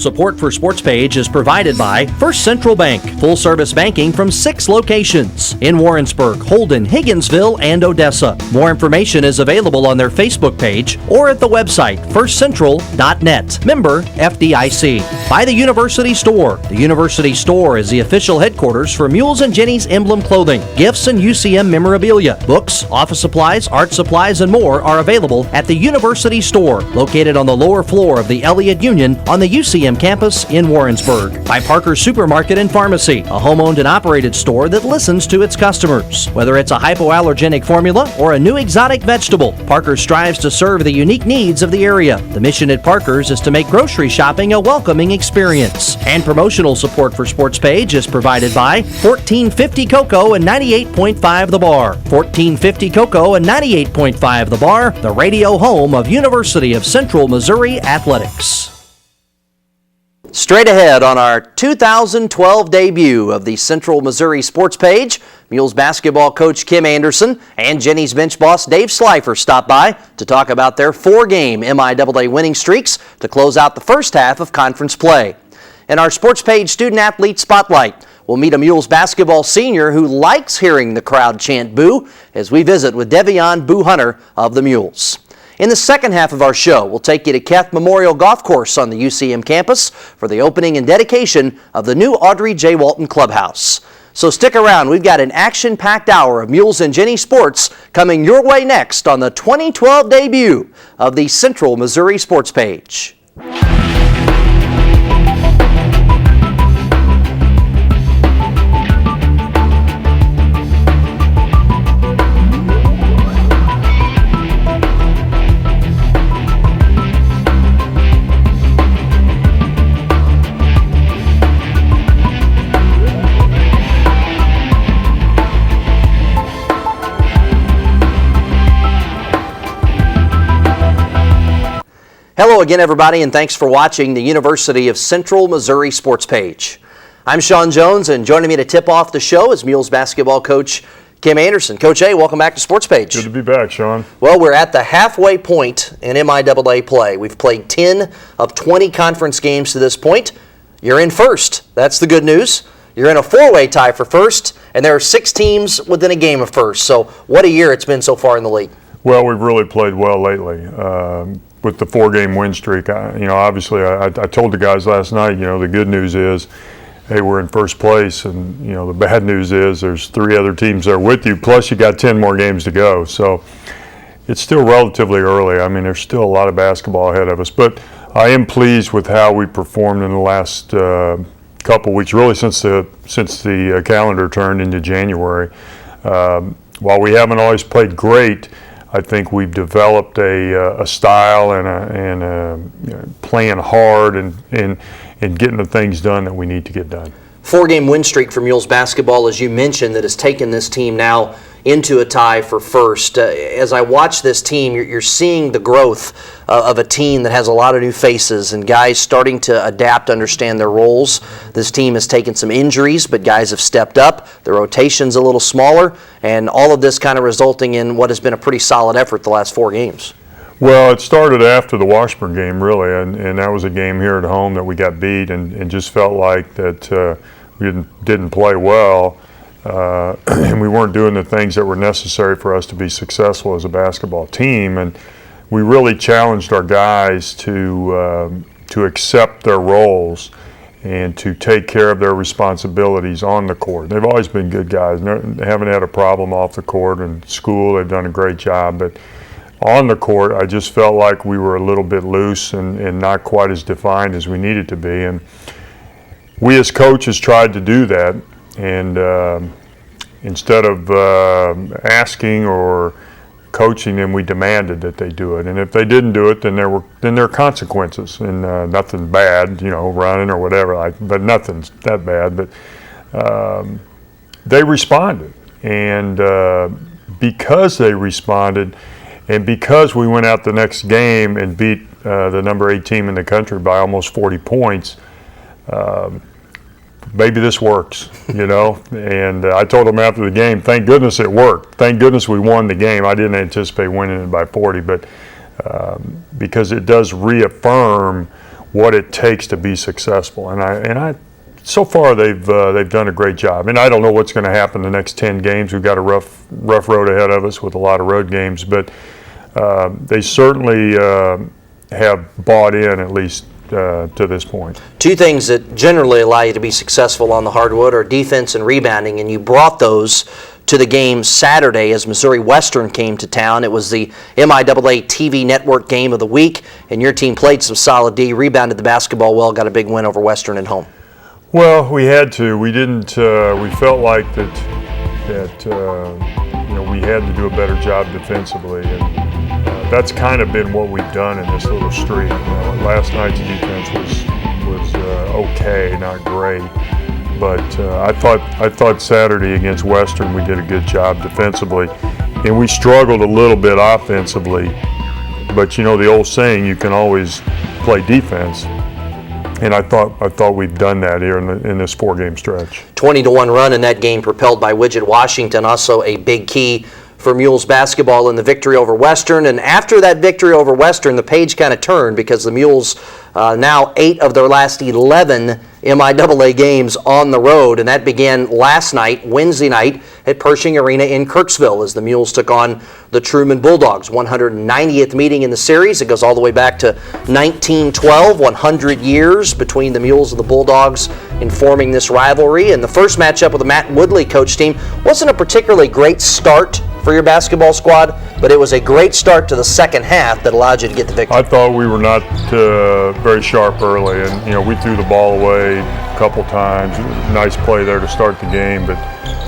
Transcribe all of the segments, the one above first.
Support for SportsPage is provided by First Central Bank, full-service banking from 6 locations in Warrensburg, Holden, Higginsville, and Odessa. More information is available on their Facebook page or at the website firstcentral.net. Member FDIC. By the University Store. The University Store is the official headquarters for Mules and Jennies emblem clothing, gifts, and UCM memorabilia. Books, office supplies, art supplies, and more are available at the University Store, located on the lower floor of the Elliott Union on the UCM campus in Warrensburg. By Parker's Supermarket and Pharmacy, a home-owned and operated store that listens to its customers. Whether it's a hypoallergenic formula or a new exotic vegetable, Parker strives to serve the unique needs of the area. The mission at Parker's is to make grocery shopping a welcoming experience. And promotional support for SportsPage is provided by 1450 Cocoa and 98.5 The Bar. 1450 Cocoa and 98.5 The Bar, the radio home of University of Central Missouri Athletics. Straight ahead on our 2012 debut of the Central Missouri Sports Page, Mules basketball coach Kim Anderson and Jennies bench boss Dave Slifer stopped by to talk about their 4-game MIAA winning streaks to close out the first half of conference play. In our Sports Page Student Athlete Spotlight, we'll meet a Mules basketball senior who likes hearing the crowd chant boo as we visit with Devion Boo Hunter of the Mules. In the second half of our show, we'll take you to Keth Memorial Golf Course on the UCM campus for the opening and dedication of the new Audrey J. Walton Clubhouse. So stick around. We've got an action-packed hour of Mules and Jennies sports coming your way next on the 2012 debut of the Central Missouri Sports Page. Hello again, everybody, and thanks for watching the University of Central Missouri Sports Page. I'm Shawn Jones, and joining me to tip off the show is Mules basketball coach Kim Anderson. Coach A, welcome back to Sports Page. Good to be back, Shawn. Well, we're at the halfway point in MIAA play. We've played 10 of 20 conference games to this point. You're in first. That's the good news. You're in a 4-way tie for first, and there are 6 teams within a game of first. So what a year it's been so far in the league. Well, we've really played well lately. With the 4-game win streak, obviously I told the guys last night, the good news is, hey, we're in first place, and the bad news is there's 3 other teams there with you, plus you got 10 more games to go. So it's still relatively early. I mean, there's still a lot of basketball ahead of us, but I am pleased with how we performed in the last couple weeks, really since the calendar turned into January. While we haven't always played great, I think we've developed a style and playing hard and getting the things done that we need to get done. 4-game win streak for Mules basketball, as you mentioned, that has taken this team now into a tie for first. As I watch this team, you're seeing the growth of a team that has a lot of new faces and guys starting to adapt, understand their roles. This team has taken some injuries, but guys have stepped up. The rotation's a little smaller, and all of this kind of resulting in what has been a pretty solid effort the last 4 games. Well, it started after the Washburn game, really, and that was a game here at home that we got beat and just felt like that we didn't play well. And we weren't doing the things that were necessary for us to be successful as a basketball team, and we really challenged our guys to accept their roles and to take care of their responsibilities on the court. They've always been good guys. They haven't had a problem off the court. In school, they've done a great job, but on the court, I just felt like we were a little bit loose and not quite as defined as we needed to be. And we as coaches tried to do that. And instead of asking or coaching them, we demanded that they do it. And if they didn't do it, then there are consequences. And nothing bad, running or whatever, but nothing's that bad. But they responded. And because they responded, and because we went out the next game and beat the number 8 team in the country by almost 40 points, maybe this works, And I told them after the game, thank goodness it worked. Thank goodness we won the game. I didn't anticipate winning it by 40, but because it does reaffirm what it takes to be successful. And I so far they've done a great job. And I don't know what's going to happen the next 10 games. We've got a rough road ahead of us with a lot of road games, but they certainly have bought in, at least to this point. Two things that generally allow you to be successful on the hardwood are defense and rebounding, and you brought those to the game Saturday as Missouri Western came to town. It was the MIAA TV network game of the week, and your team played some solid D, rebounded the basketball well, got a big win over Western at home. Well, we had to. We didn't. We felt like that we had to do a better job defensively, and that's kind of been what we've done in this little streak. Last night's defense was okay, not great. But I thought Saturday against Western we did a good job defensively, and we struggled a little bit offensively. But the old saying, you can always play defense, and I thought we've done that here in this 4-game stretch. 20-1 run in that game propelled by Widget Washington, also a big key for Mules basketball in the victory over Western. And after that victory over Western, the page kind of turned because the Mules now 8 of their last 11 MIAA games on the road, and that began last night, Wednesday night, at Pershing Arena in Kirksville as the Mules took on the Truman Bulldogs. 190th meeting in the series. It goes all the way back to 1912, 100 years between the Mules and the Bulldogs in forming this rivalry. And the first matchup with the Matt Woodley coach team wasn't a particularly great start for your basketball squad, but it was a great start to the second half that allowed you to get the victory. I thought we were not very sharp early, and we threw the ball away a couple times. Nice play there to start the game, but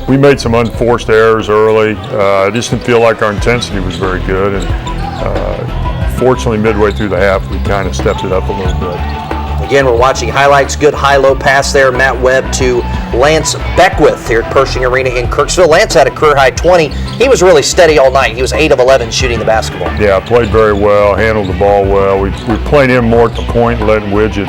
we made some unforced errors early. I just didn't feel like our intensity was very good, and fortunately midway through the half we kind of stepped it up a little bit. Again, we're watching highlights. Good high-low pass there. Matt Webb to Lance Beckwith here at Pershing Arena in Kirksville. Lance had a career-high 20. He was really steady all night. He was 8 of 11 shooting the basketball. Yeah, played very well, handled the ball well. We played him more at the point, letting Widget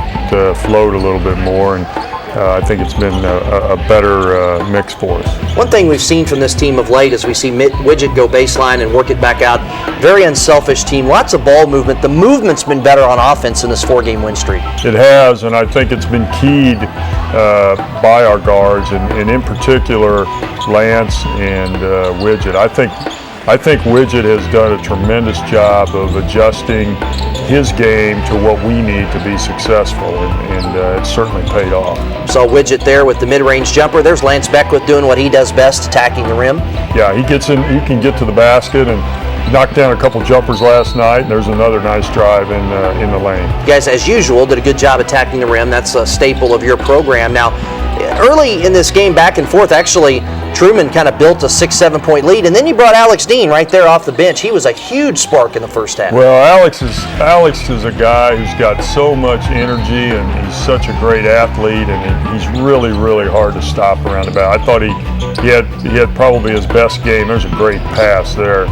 float a little bit more, and I think it's been a better mix for us. One thing we've seen from this team of late is we see Widget go baseline and work it back out. Very unselfish team, lots of ball movement. The movement's been better on offense in this 4-game win streak. It has, and I think it's been keyed by our guards, and in particular Lance and Widget. I think Widget has done a tremendous job of adjusting his game to what we need to be successful, and it's certainly paid off. Saw Widget there with the mid-range jumper. There's Lance Beckwith doing what he does best, attacking the rim. Yeah, he gets in. He can get to the basket and knocked down a couple jumpers last night, and there's another nice drive in the lane. You guys, as usual, did a good job attacking the rim. That's a staple of your program. Now, early in this game, back and forth, actually, Truman kind of built a 6-7 point lead, and then you brought Alex Dean right there off the bench. He was a huge spark in the first half. Well, Alex is a guy who's got so much energy, and he's such a great athlete, and he's really, really hard to stop around the basket. I thought he had probably his best game. There's a great pass there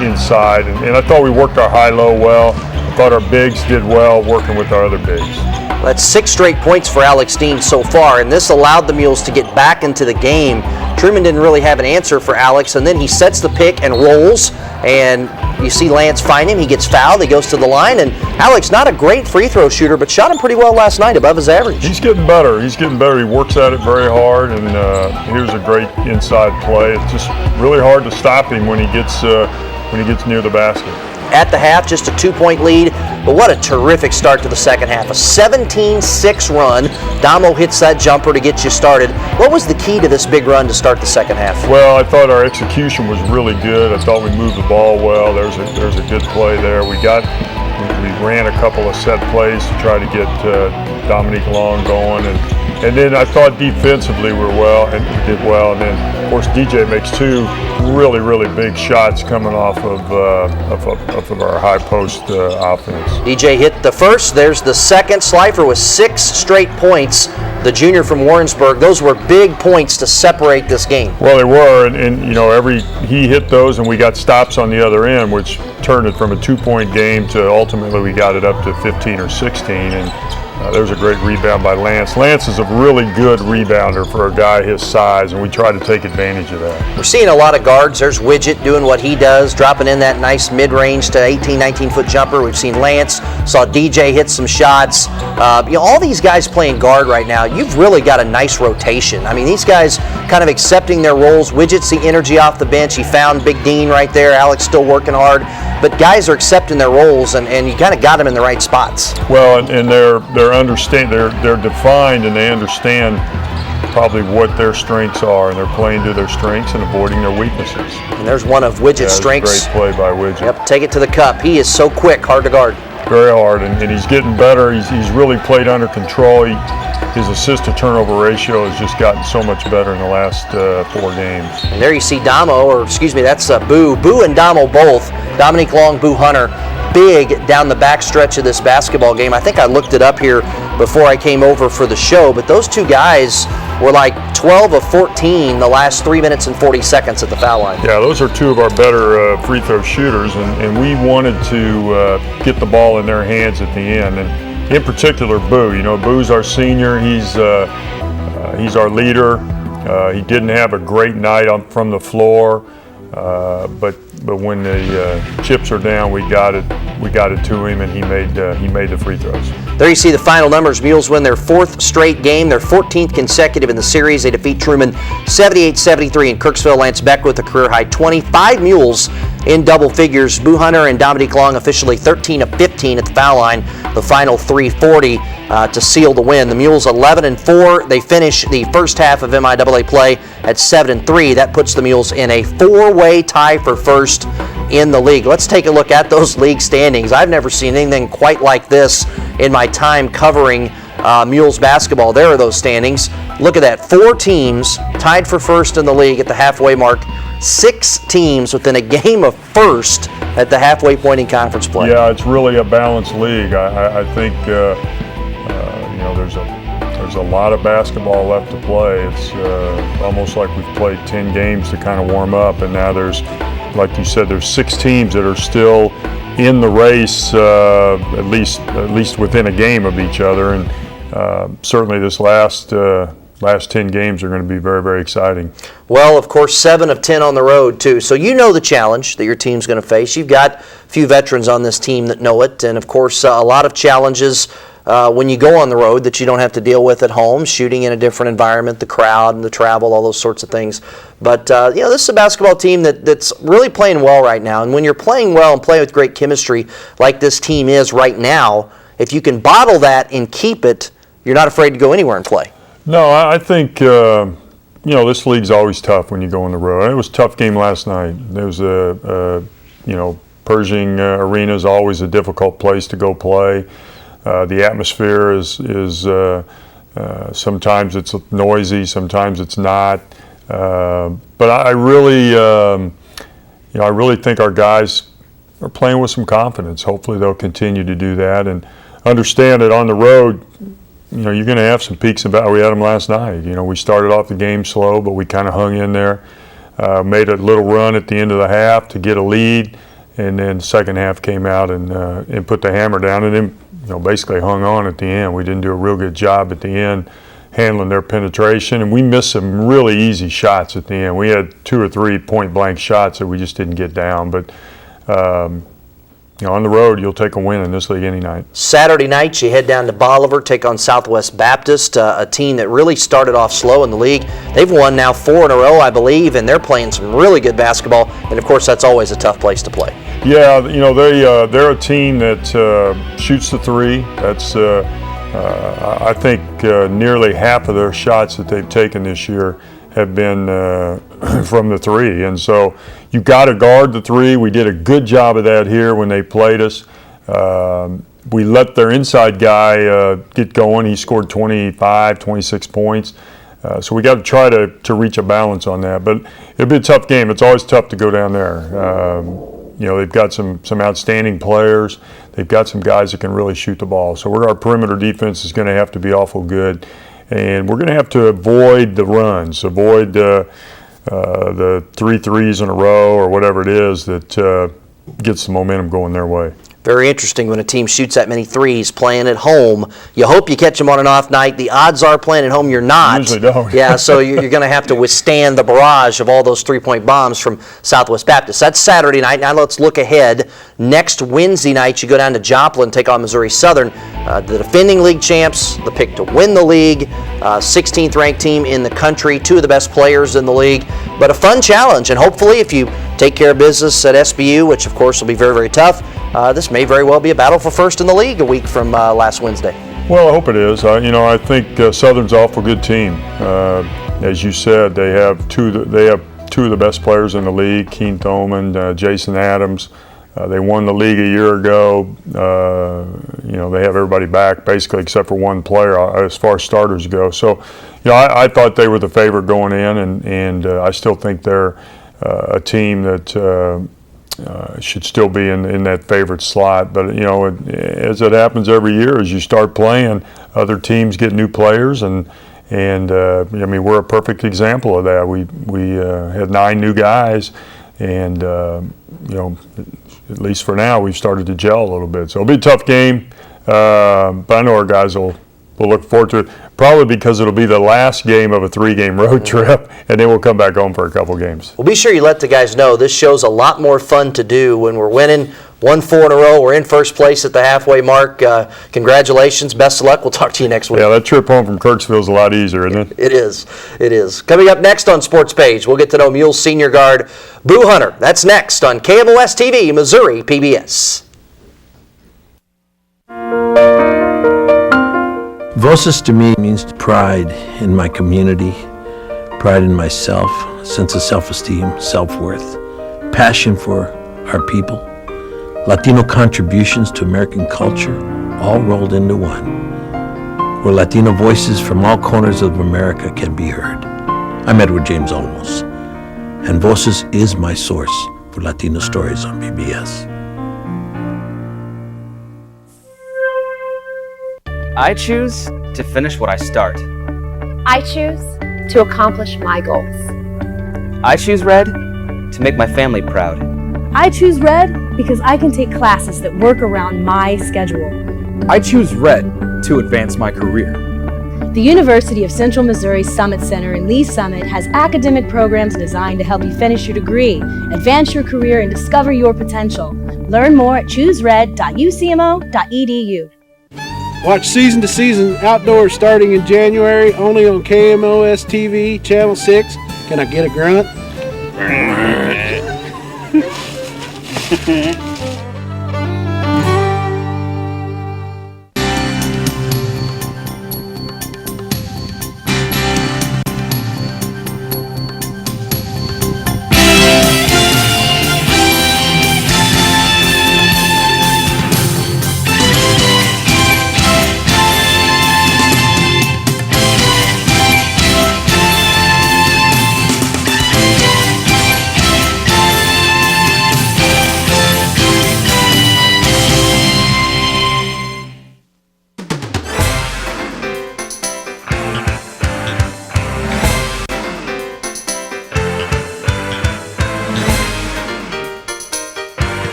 inside, and I thought we worked our high-low well. I thought our bigs did well working with our other bigs. That's 6 straight points for Alex Dean so far, and this allowed the Mules to get back into the game. Truman didn't really have an answer for Alex, and then he sets the pick and rolls, and you see Lance find him. He gets fouled. He goes to the line, and Alex, not a great free throw shooter, but shot him pretty well last night, above his average. He's getting better. He works at it very hard, and here's a great inside play. It's just really hard to stop him when he gets near the basket. At the half, just a 2-point lead, but what a terrific start to the second half. A 17-6 run. Damo hits that jumper to get you started. What was the key to this big run to start the second half? Well, I thought our execution was really good. I thought we moved the ball well. There's a good play there. We ran a couple of set plays to try to get Dominique Long going, and then I thought defensively we did well, and then of course DJ makes 2 really, really big shots coming off of our high post offense. DJ hit the first, there's the second. Slifer with 6 straight points, the junior from Warrensburg. Those were big points to separate this game. Well, they were, and he hit those, and we got stops on the other end, which turned it from a 2-point game to ultimately we got it up to 15 or 16, and There's a great rebound by Lance. Lance is a really good rebounder for a guy his size, and we try to take advantage of that. We're seeing a lot of guards. There's Widget doing what he does, dropping in that nice mid-range to 18, 19-foot jumper. We've seen Lance, saw DJ hit some shots. All these guys playing guard right now, you've really got a nice rotation. I mean, these guys kind of accepting their roles. Widget's the energy off the bench. He found Big Dean right there. Alex still working hard. But guys are accepting their roles, and you kind of got them in the right spots. Well, and they're defined, and they understand probably what their strengths are, and they're playing to their strengths and avoiding their weaknesses. And there's one of Widget's strengths. Great play by Widget. Yep, take it to the cup. He is so quick, hard to guard. Very hard, and he's getting better. He's really played under control. His assist-to-turnover ratio has just gotten so much better in the last 4 games. And there you see that's Boo. Boo and Damo both. Dominique Long, Boo Hunter, big down the back stretch of this basketball game. I think I looked it up here before I came over for the show, but those two guys were like 12 of 14 the last 3 minutes and 40 seconds at the foul line. Yeah, those are two of our better free throw shooters, and we wanted to get the ball in their hands at the end. And in particular, Boo. Boo's our senior. He's our leader. He didn't have a great night from the floor, but when the chips are down, we got it to him, and he made the free throws. There you see the final numbers. Mules win their 4th straight game, their 14th consecutive in the series. They defeat Truman 78-73 in Kirksville. Lance Beck with a career-high 25 Mules in double figures. Boo Hunter and Dominique Long officially 13 of 15 at the foul line. The final 340 to seal the win. The Mules 11-4. They finish the first half of MIAA play at 7-3. That puts the Mules in a 4-way tie for first in the league. Let's take a look at those league standings. I've never seen anything quite like this in my time covering Mules basketball. There are those standings. Look at that. 4 teams tied for first in the league at the halfway mark. 6 teams within a game of first at the halfway point in conference play. Yeah, it's really a balanced league. I think there's a lot of basketball left to play. It's almost like we've played 10 games to kind of warm up, and now there's, like you said, there's 6 teams that are still in the race, at least within a game of each other, and certainly this last 10 games are going to be very, very exciting. Well, of course, 7 of 10 on the road, too. So you know the challenge that your team's going to face. You've got a few veterans on this team that know it, and, of course, a lot of challenges when you go on the road that you don't have to deal with at home, shooting in a different environment, the crowd and the travel, all those sorts of things. But, this is a basketball team that's really playing well right now. And when you're playing well and playing with great chemistry like this team is right now, if you can bottle that and keep it, you're not afraid to go anywhere and play. No, I think, this league's always tough when you go on the road. It was a tough game last night. There was Pershing Arena is always a difficult place to go play. The atmosphere is sometimes it's noisy, sometimes it's not. But I really think our guys are playing with some confidence. Hopefully they'll continue to do that and understand that on the road, you're going to have some peaks and valleys. We had them last night. We started off the game slow, but we kind of hung in there, made a little run at the end of the half to get a lead, and then the second half came out and put the hammer down, and then basically hung on at the end. We didn't do a real good job at the end handling their penetration, and we missed some really easy shots at the end. We had 2 or 3 point-blank shots that we just didn't get down, but on the road, you'll take a win in this league any night. Saturday night, you head down to Bolivar, take on Southwest Baptist, a team that really started off slow in the league. They've won now 4 in a row, I believe, and they're playing some really good basketball. And, of course, that's always a tough place to play. Yeah, they're a team that shoots the 3. That's, I think, nearly half of their shots that they've taken this year have been from the 3, and so you got to guard the 3. We did a good job of that here when they played us. We let their inside guy get going. He scored 25, 26 points. So we got to try to reach a balance on that. But it'll be a tough game. It's always tough to go down there. They've got some outstanding players. They've got some guys that can really shoot the ball. So our perimeter defense is going to have to be awful good. And we're going to have to avoid the runs, avoid the 3 threes in a row or whatever it is that gets the momentum going their way. Very interesting when a team shoots that many threes playing at home. You hope you catch them on an off night. The odds are playing at home you're not. Usually don't. Yeah, so you're going to have to withstand the barrage of all those three-point bombs from Southwest Baptist. That's Saturday night. Now let's look ahead. Next Wednesday night, you go down to Joplin, take on Missouri Southern, the defending league champs, the pick to win the league, 16th ranked team in the country, two of the best players in the league, but a fun challenge. And hopefully, if you take care of business at SBU, which of course will be very, very tough, this may very well be a battle for first in the league a week from last Wednesday. Well, I hope it is. I think Southern's an awful good team. As you said, they have two of the best players in the league, Keen Thoman, Jason Adams. They won the league a year ago. They have everybody back basically except for one player as far as starters go. So, I thought they were the favorite going in, and I still think they're a team that should still be in that favorite slot. But, as it happens every year, as you start playing, other teams get new players, and we're a perfect example of that. We had 9 new guys, and, at least for now, we've started to gel a little bit. So it'll be a tough game, but I know our guys will look forward to it, probably because it'll be the last game of a 3-game road trip, and then we'll come back home for a couple games. Well, be sure you let the guys know this show's a lot more fun to do when we're winning. 1-4 in a row. We're in first place at the halfway mark. Congratulations. Best of luck. We'll talk to you next week. Yeah, that trip home from Kirksville is a lot easier, isn't it? It is. It is. Coming up next on Sports Page, we'll get to know Mules senior guard Boo Hunter. That's next on KMOS-TV, Missouri PBS. Voces to me means pride in my community, pride in myself, sense of self-esteem, self-worth, passion for our people, Latino contributions to American culture, all rolled into one, where Latino voices from all corners of America can be heard. I'm Edward James Olmos, and Voces is my source for Latino stories on PBS. I choose to finish what I start. I choose to accomplish my goals. I choose red to make my family proud. I choose red because I can take classes that work around my schedule. I choose red to advance my career. The University of Central Missouri Summit Center in Lee Summit has academic programs designed to help you finish your degree, advance your career, and discover your potential. Learn more at choosered.ucmo.edu. Watch Season to Season Outdoors starting in January, only on KMOS-TV, Channel 6. Can I get a grunt?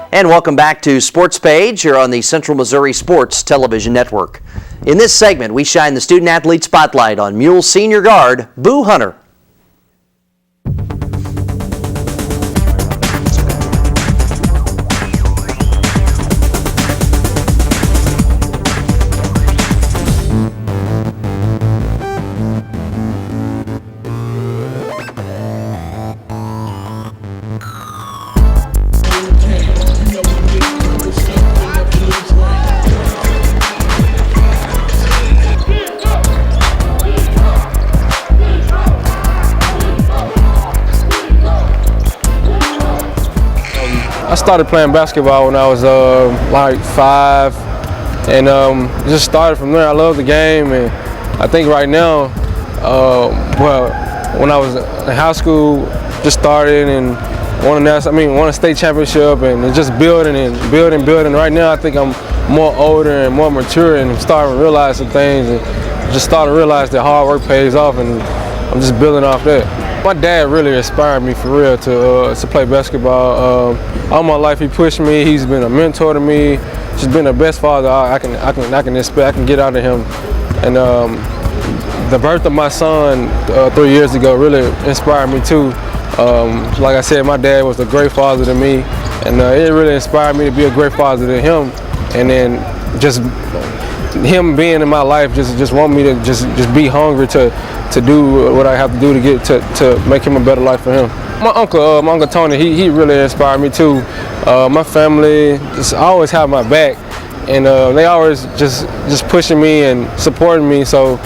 And welcome back to Sports Page here on the Central Missouri Sports Television Network. In this segment, we shine the student-athlete spotlight on Mules senior guard Boo Hunter. I started playing basketball when I was like 5, and just started from there. I love the game, and I think right now, when I was in high school, just started and won a state championship, and just building. Right now, I think I'm more older and more mature and starting to realize some things and just starting to realize that hard work pays off, and I'm just building off that. My dad really inspired me for real to play basketball. All my life he pushed me. He's been a mentor to me. Just been the best father I can expect. I can get out of him. And the birth of my son 3 years ago really inspired me too. Like I said, my dad was a great father to me, and it really inspired me to be a great father to him. And then just him being in my life just want me to just be hungry to do what I have to do to get to make him a better life for him. My uncle Tony, he really inspired me too. My family just always have my back, and they always just pushing me and supporting me. So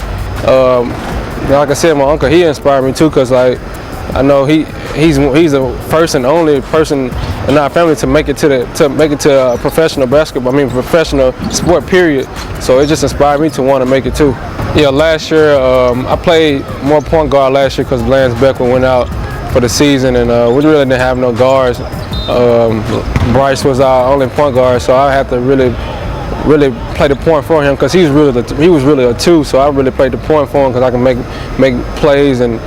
like I said, my uncle, he inspired me too, because like I know he's the first and only person in our family to make it to professional basketball. I mean, professional sport, period. So it just inspired me to want to make it too. Yeah, last year I played more point guard last year because Lance Beckman went out for the season, and we really didn't have no guards. Bryce was our only point guard, so I had to really play the point for him, because he was really a two. So I really played the point for him because I can make plays and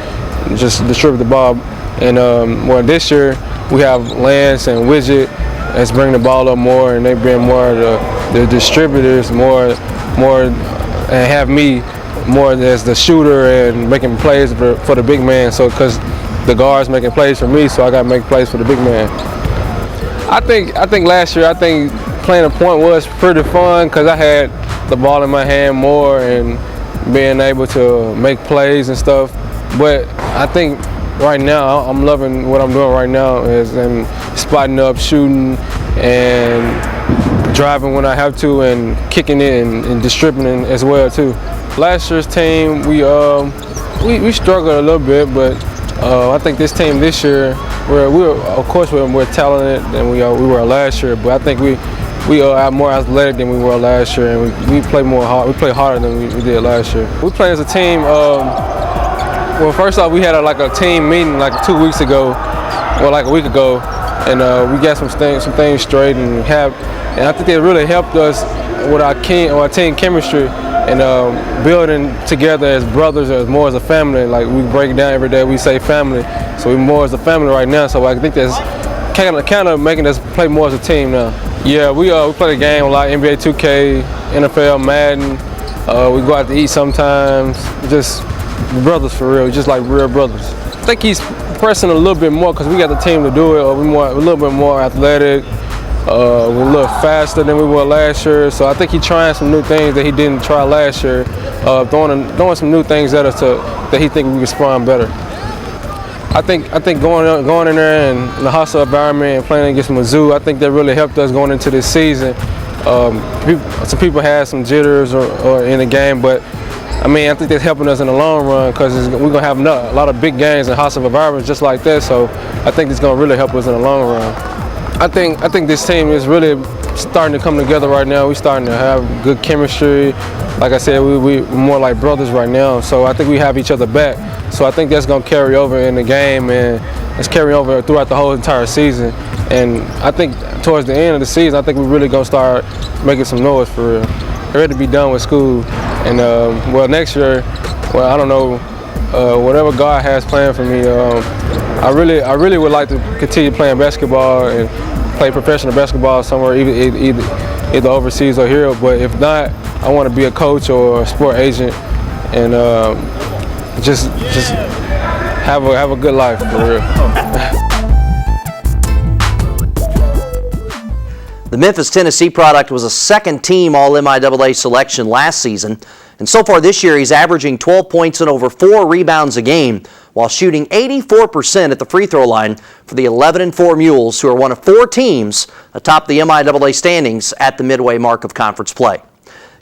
just distribute the ball. And well, this year we have Lance and Widget that's bringing the ball up more, and they bring more the distributors more, and have me more as the shooter and making plays for the big man. So because the guard's making plays for me, so I got to make plays for the big man. I think last year playing a point was pretty fun, because I had the ball in my hand more and being able to make plays and stuff. But I think right now I'm loving what I'm doing right now, is spotting up, shooting, and driving when I have to, and kicking it and distributing as well too. Last year's team, we struggled a little bit, but I think this team this year, we're talented than we were last year, but I think we are more athletic than we were last year, and we play more hard. We play harder than we did last year. We play as a team. Well, first off, we had a team meeting like 2 weeks ago, or like a week ago, and we got some things straight, and I think it really helped us with our team chemistry, and building together as brothers, as more as a family. Like, we break it down every day, we say family, so we're more as a family right now. So I think that's kind of making us play more as a team now. Yeah, we play the game a lot, NBA 2K, NFL, Madden. We go out to eat sometimes. Just brothers for real, just like real brothers. I think he's pressing a little bit more because we got the team to do it. We're a little bit more athletic. We're a little faster than we were last year. So I think he's trying some new things that he didn't try last year. Throwing some new things at us that he think we respond better. I think going in there and in the hostile environment and playing against Mizzou, I think that really helped us going into this season. Some people had some jitters or in the game, but I mean, I think that's helping us in the long run, because we're going to have a lot of big games in hostile environments just like that. So I think it's going to really help us in the long run. I think this team is really starting to come together right now. We're starting to have good chemistry. Like I said, we're more like brothers right now. So I think we have each other back. So I think that's going to carry over in the game, and it's carrying over throughout the whole entire season. And I think towards the end of the season, I think we're really going to start making some noise for real. Ready to be done with school. And well, next year, well, I don't know, whatever God has planned for me, I really would like to continue playing basketball and play professional basketball somewhere, either overseas or here. But if not, I want to be a coach or a sport agent, and just have a good life for real. The Memphis, Tennessee product was a second-team All-MIAA selection last season, and so far this year he's averaging 12 points and over 4 rebounds a game while shooting 84% at the free throw line for the 11-4 Mules, who are one of 4 teams atop the MIAA standings at the midway mark of conference play.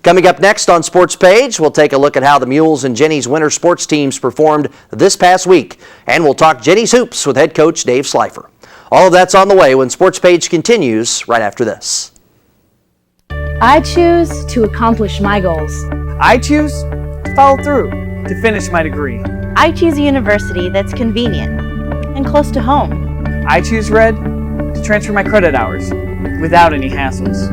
Coming up next on Sports Page, we'll take a look at how the Mules and Jennies winter sports teams performed this past week, and we'll talk Jennies hoops with head coach Dave Slifer. All of that's on the way when Sports Page continues right after this. I choose to accomplish my goals. I choose to follow through to finish my degree. I choose a university that's convenient and close to home. I choose Red to transfer my credit hours without any hassles.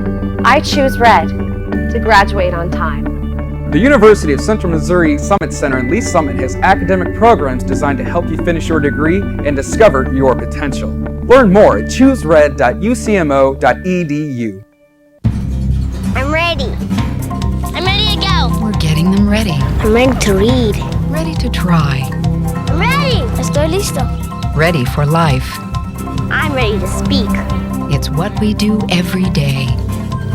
I choose red to graduate on time. The University of Central Missouri Summit Center in Lee Summit has academic programs designed to help you finish your degree and discover your potential. Learn more at choosered.ucmo.edu. I'm ready. I'm ready to go. We're getting them ready. I'm ready to read. Ready to try. I'm ready. Estoy listo. Ready for life. I'm ready to speak. It's what we do every day.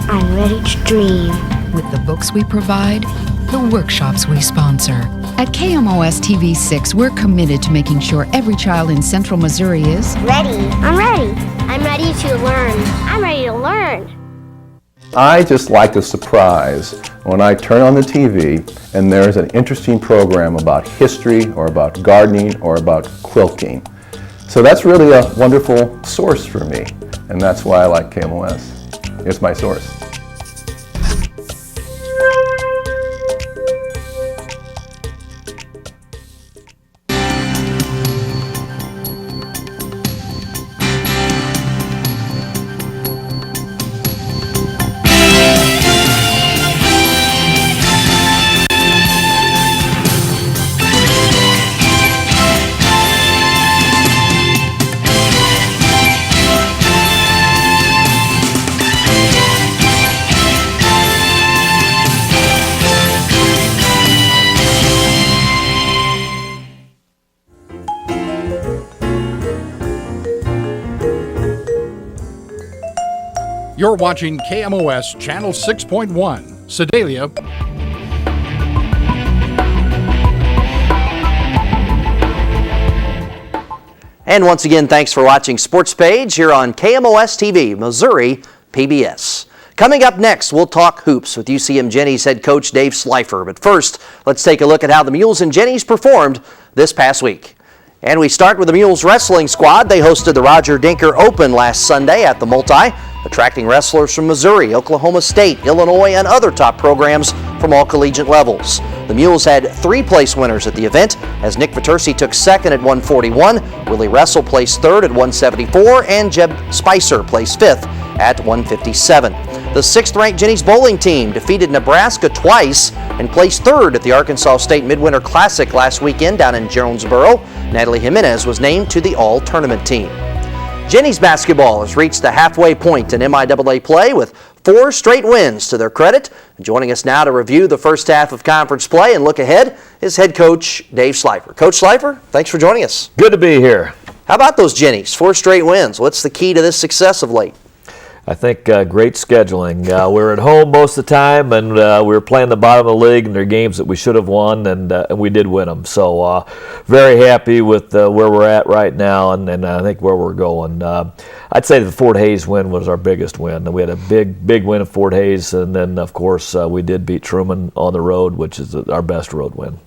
I'm ready to dream. With the books we provide, the workshops we sponsor. At KMOS-TV 6, we're committed to making sure every child in Central Missouri is ready. I'm ready. I'm ready to learn. I'm ready to learn. I just like the surprise when I turn on the TV and there's an interesting program about history or about gardening or about quilting. So that's really a wonderful source for me, and that's why I like KMOS. It's my source. You're watching KMOS Channel 6.1, Sedalia. And once again, thanks for watching Sports Page here on KMOS-TV, Missouri PBS. Coming up next, we'll talk hoops with UCM Jennies head coach Dave Slifer. But first, let's take a look at how the Mules and Jennies performed this past week. And we start with the Mules wrestling squad. They hosted the Roger Dinker Open last Sunday at the Multi, attracting wrestlers from Missouri, Oklahoma State, Illinois, and other top programs from all collegiate levels. The Mules had 3 place winners at the event, as Nick Vitersi took second at 141, Willie Russell placed third at 174, and Jeb Spicer placed fifth at 157. The 6th-ranked Jennies bowling team defeated Nebraska twice and placed third at the Arkansas State Midwinter Classic last weekend down in Jonesboro. Natalie Jimenez was named to the all-tournament team. Jennies basketball has reached the halfway point in MIAA play with 4 straight wins to their credit. And joining us now to review the first half of conference play and look ahead is head coach Dave Slifer. Coach Slifer, thanks for joining us. Good to be here. How about those Jennies? 4 straight wins. What's the key to this success of late? I think great scheduling. We were at home most of the time, and we were playing the bottom of the league, and they're games that we should have won, and we did win them. So very happy with where we're at right now, and I think where we're going. I'd say the Fort Hays win was our biggest win. We had a big win at Fort Hays, and then, of course, we did beat Truman on the road, which is our best road win.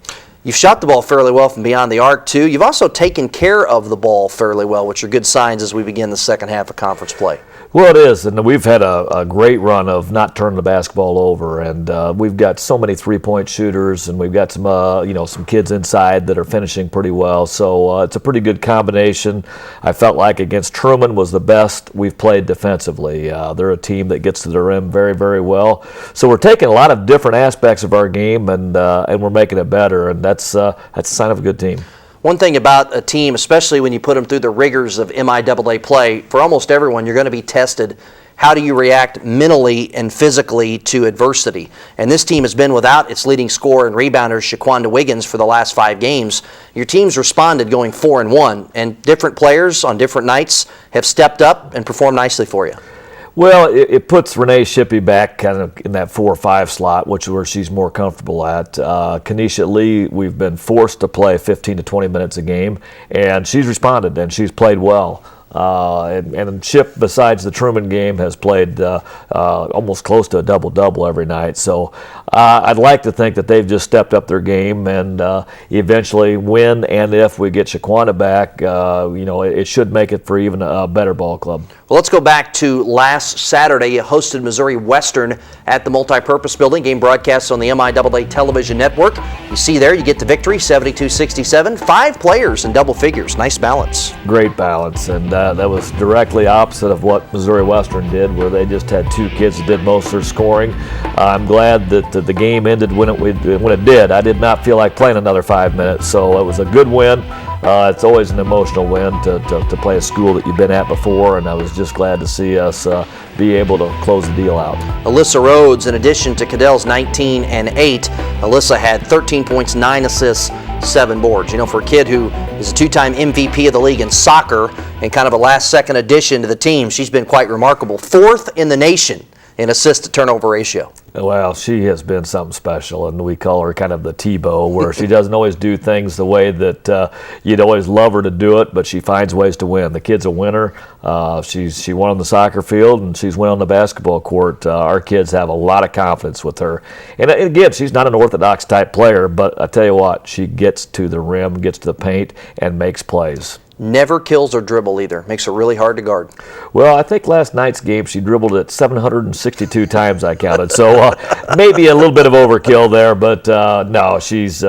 You've shot the ball fairly well from beyond the arc, too. You've also taken care of the ball fairly well, which are good signs as we begin the second half of conference play. Well, it is, and we've had a great run of not turning the basketball over, and we've got so many three-point shooters, and we've got some some kids inside that are finishing pretty well. So it's a pretty good combination. I felt like against Truman was the best we've played defensively. They're a team that gets to the rim very, very well. So we're taking a lot of different aspects of our game, and we're making it better, and that's a sign of a good team. One thing about a team, especially when you put them through the rigors of MIAA play, for almost everyone, you're going to be tested. How do you react mentally and physically to adversity? And this team has been without its leading scorer and rebounder, Shaquanda Wiggins, for the last 5 games. Your team's responded going 4-1, and different players on different nights have stepped up and performed nicely for you. Well, it puts Renee Shippey back kind of in that 4 or 5 slot, which is where she's more comfortable at. Kenesha Lee, we've been forced to play 15 to 20 minutes a game, and she's responded, and she's played well. And Chip, besides the Truman game, has played almost close to a double-double every night. So I'd like to think that they've just stepped up their game and eventually win. And if we get Shaquanda back, it should make it for even a better ball club. Well, let's go back to last Saturday. You hosted Missouri Western at the Multipurpose Building. Game broadcasts on the MIAA television network. You see there, you get the victory, 72-67. 5 players in double figures. Nice balance. Great balance. And that was directly opposite of what Missouri Western did, where they just had 2 kids that did most of their scoring. I'm glad that the game ended when it did. I did not feel like playing another 5 minutes, so it was a good win. It's always an emotional win to play a school that you've been at before, and I was just glad to see us be able to close the deal out. Alyssa Rhodes, in addition to Cadell's 19 and 8, Alyssa had 13 points, 9 assists, 7 boards. You know, for a kid who is a 2-time MVP of the league in soccer and kind of a last-second addition to the team, she's been quite remarkable. 4th in the nation in assist-to-turnover ratio. Well, she has been something special, and we call her kind of the Tebow, where she doesn't always do things the way that you'd always love her to do it, but she finds ways to win. The kid's a winner. She won on the soccer field, and she's won on the basketball court. Our kids have a lot of confidence with her. And again, she's not an orthodox type player, but I tell you what, she gets to the rim, gets to the paint, and makes plays. Never kills or dribble either. Makes her really hard to guard. Well, I think last night's game she dribbled it 762 times, I counted. So maybe a little bit of overkill there, but no, she's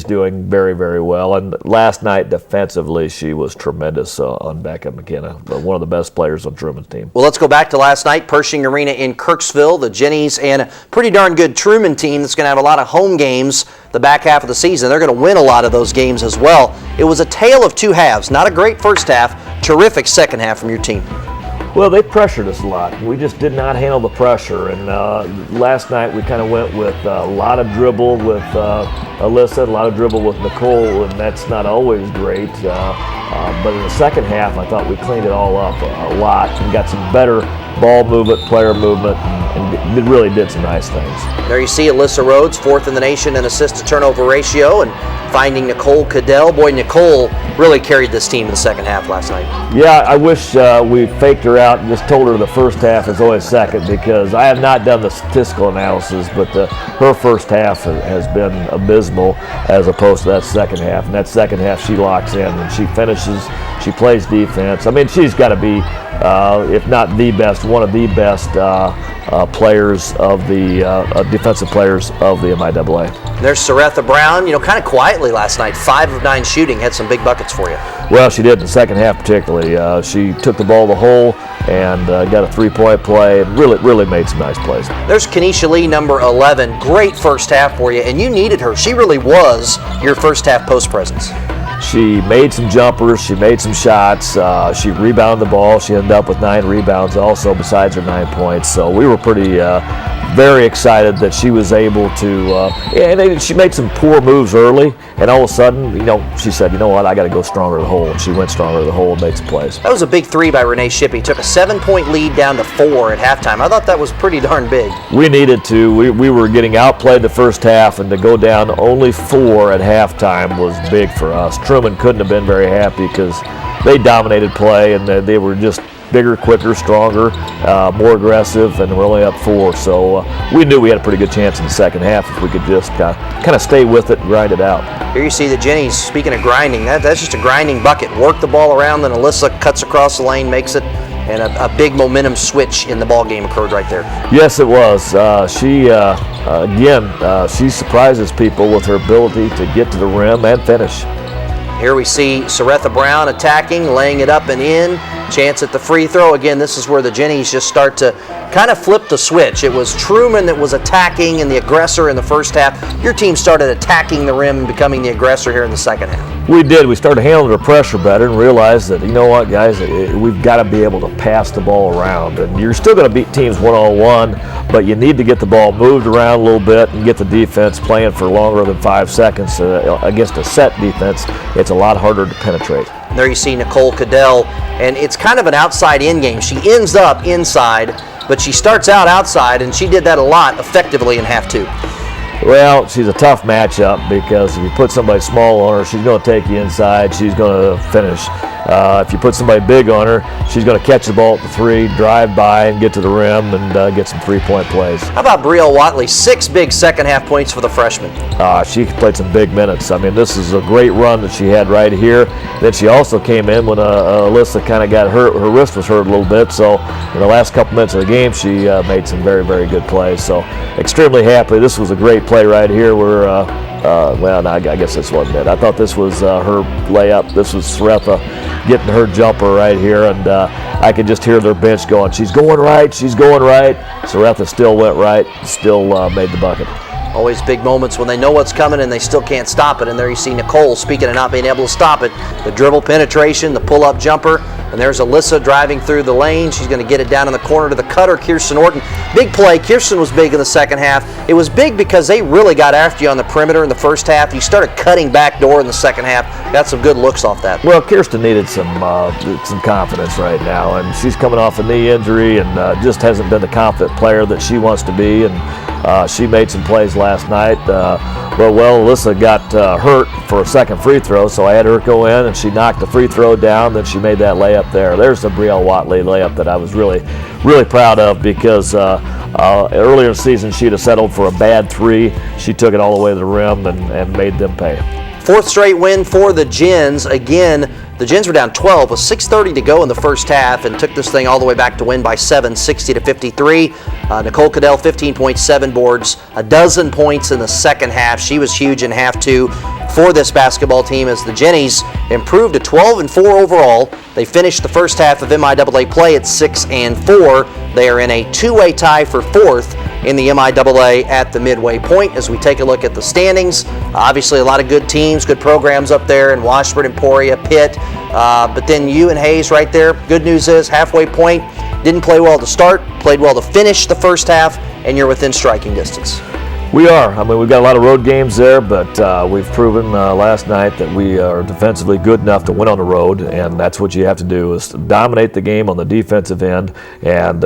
doing very, very well. And last night defensively, she was tremendous on Becca McKenna, one of the best players on Truman's team. Well, let's go back to last night, Pershing Arena in Kirksville. The Jennies and a pretty darn good Truman team that's going to have a lot of home games the back half of the season. They're going to win a lot of those games as well. It was a tale of 2 halves. Not a great first half, terrific second half from your team. Well, they pressured us a lot. We just did not handle the pressure. And last night we kind of went with a lot of dribble with Alyssa, a lot of dribble with Nicole, and that's not always great. But in the second half, I thought we cleaned it all up a lot and got some better ball movement, player movement, and it really did some nice things. There you see Alyssa Rhodes, 4th in the nation in assist-to-turnover ratio, and finding Nicole Cadell. Boy, Nicole really carried this team in the second half last night. Yeah, I wish we faked her out and just told her the first half is always second, because I have not done the statistical analysis, but her first half has been abysmal as opposed to that second half. And that second half she locks in and she finishes, she plays defense. I mean, she's got to be, if not the best, one of the best players of the defensive players of the MIAA. There's Saretha Brown, you know, kind of quietly last night, 5 of 9 shooting, had some big buckets for you. Well, she did in the second half particularly. She took the ball to the hole and got a 3-point play and really made some nice plays. There's Kenesha Lee, number 11. Great first half for you, and you needed her. She really was your first half post presence. She made some jumpers, she made some shots, she rebounded the ball. She ended up with 9 rebounds also besides her 9 points. So we were pretty very excited that she was able to, and she made some poor moves early, and all of a sudden, you know, she said, you know what, I got to go stronger to the hole, and she went stronger to the hole and made some plays. That was a big 3 by Renee Shippey. Took a 7-point lead down to 4 at halftime. I thought that was pretty darn big. We needed to. We were getting outplayed the first half, and to go down only 4 at halftime was big for us. Truman couldn't have been very happy because they dominated play, and they were just bigger, quicker, stronger, more aggressive, and we're only up 4. So we knew we had a pretty good chance in the second half if we could just kind of stay with it and grind it out. Here you see the Jennies, speaking of grinding, that's just a grinding bucket. Work the ball around, then Alyssa cuts across the lane, makes it, and a big momentum switch in the ball game occurred right there. Yes, it was. She surprises people with her ability to get to the rim and finish. Here we see Saretha Brown attacking, laying it up and in. Chance at the free throw. Again, this is where the Jennies just start to kind of flip the switch. It was Truman that was attacking and the aggressor in the first half. Your team started attacking the rim and becoming the aggressor here in the second half. We did. We started handling the pressure better and realized that, you know what, guys, we've got to be able to pass the ball around. And you're still going to beat teams one-on-one, but you need to get the ball moved around a little bit and get the defense playing for longer than 5 seconds. Against a set defense, it's a lot harder to penetrate. There you see Nicole Cadell, and it's kind of an outside-in game. She ends up inside, but she starts out outside, and she did that a lot effectively in half 2. Well, she's a tough matchup because if you put somebody small on her, she's going to take you inside. She's going to finish. If you put somebody big on her, she's going to catch the ball at the 3, drive by, and get to the rim and get some 3-point plays. How about Brielle Watley? 6 big second half points for the freshman. She played some big minutes. I mean, this is a great run that she had right here. Then she also came in when Alyssa kind of got hurt. Her wrist was hurt a little bit, so in the last couple minutes of the game, she made some very, very good plays. So extremely happy. This was a great play right here where, I guess this wasn't it. I thought this was her layup. This was Saretha getting her jumper right here, and I could just hear their bench going, she's going right, she's going right. Saretha still went right, still made the bucket. Always big moments when they know what's coming and they still can't stop it. And there you see Nicole, speaking of not being able to stop it, the dribble penetration, the pull-up jumper, and there's Alyssa driving through the lane. She's going to get it down in the corner to the cutter, Kirsten Orton. Big play. Kirsten was big in the second half. It was big because they really got after you on the perimeter in the first half. You started cutting back door in the second half. Got some good looks off that. Well, Kirsten needed some confidence right now, and she's coming off a knee injury and just hasn't been the confident player that she wants to be. And she made some plays last night. Alyssa got hurt for a second free throw, so I had her go in, and she knocked the free throw down. Then she made that layup there. There's the Brielle Watley layup that I was really, really proud of because earlier in the season she'd have settled for a bad three. She took it all the way to the rim and made them pay. Fourth straight win for the Gens. Again, the Gens were down 12 with 6:30 to go in the first half and took this thing all the way back to win by 7, 60-53. Nicole Cadell, 15.7 boards, a dozen points in the second half. She was huge in half two for this basketball team as the Jennies improved to 12-4 overall. They finished the first half of MIAA play at 6-4. They are in a two-way tie for fourth in the MIAA at the midway point. As we take a look at the standings, obviously a lot of good teams, good programs up there in Washburn, Emporia, Pitt, but then you and Hayes right there. Good news is halfway point, didn't play well to start, played well to finish the first half, and you're within striking distance. We are. I mean, we've got a lot of road games there, but we've proven last night that we are defensively good enough to win on the road, and that's what you have to do is to dominate the game on the defensive end. And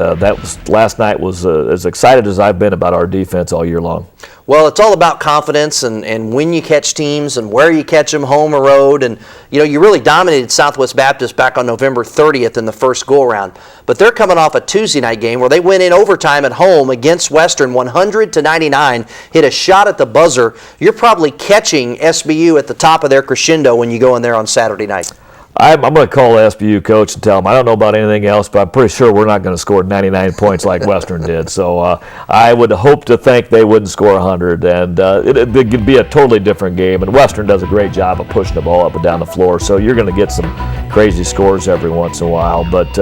last night was as excited as I've been about our defense all year long. Well, it's all about confidence and when you catch teams and where you catch them, home or road. And, you really dominated Southwest Baptist back on November 30th in the first go-around. But they're coming off a Tuesday night game where they went in overtime at home against Western 100-99, hit a shot at the buzzer. You're probably catching SBU at the top of their crescendo when you go in there on Saturday night. I'm going to call the SBU coach and tell him I don't know about anything else, but I'm pretty sure we're not going to score 99 points like Western did. So I would hope to think they wouldn't score 100, and it could be a totally different game. And Western does a great job of pushing the ball up and down the floor, so you're going to get some crazy scores every once in a while. But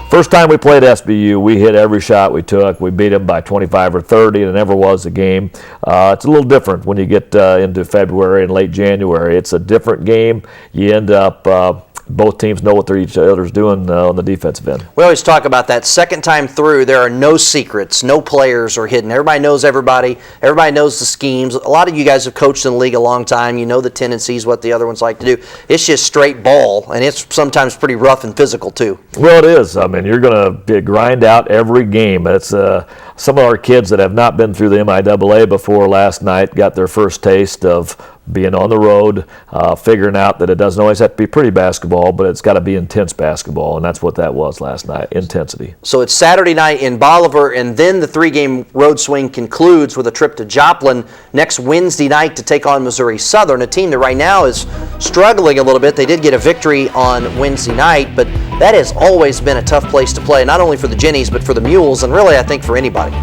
first time we played SBU, we hit every shot we took. We beat them by 25 or 30, and it never was a game. It's a little different when you get into February and late January. It's a different game. You end up both teams know what each other's doing on the defensive end. We always talk about that second time through. There are no secrets, no players are hidden. Everybody knows everybody. Everybody knows the schemes. A lot of you guys have coached in the league a long time. You know the tendencies, what the other ones like to do. It's just straight ball, and it's sometimes pretty rough and physical too. Well, it is. I mean, you're going to grind out every game. It's some of our kids that have not been through the MIAA before last night got their first taste of being on the road, figuring out that it doesn't always have to be pretty basketball, but it's got to be intense basketball, and that's what that was last night, intensity. So it's Saturday night in Bolivar, and then the three-game road swing concludes with a trip to Joplin next Wednesday night to take on Missouri Southern, a team that right now is struggling a little bit. They did get a victory on Wednesday night, but that has always been a tough place to play, not only for the Jennies, but for the Mules, and really I think for anybody.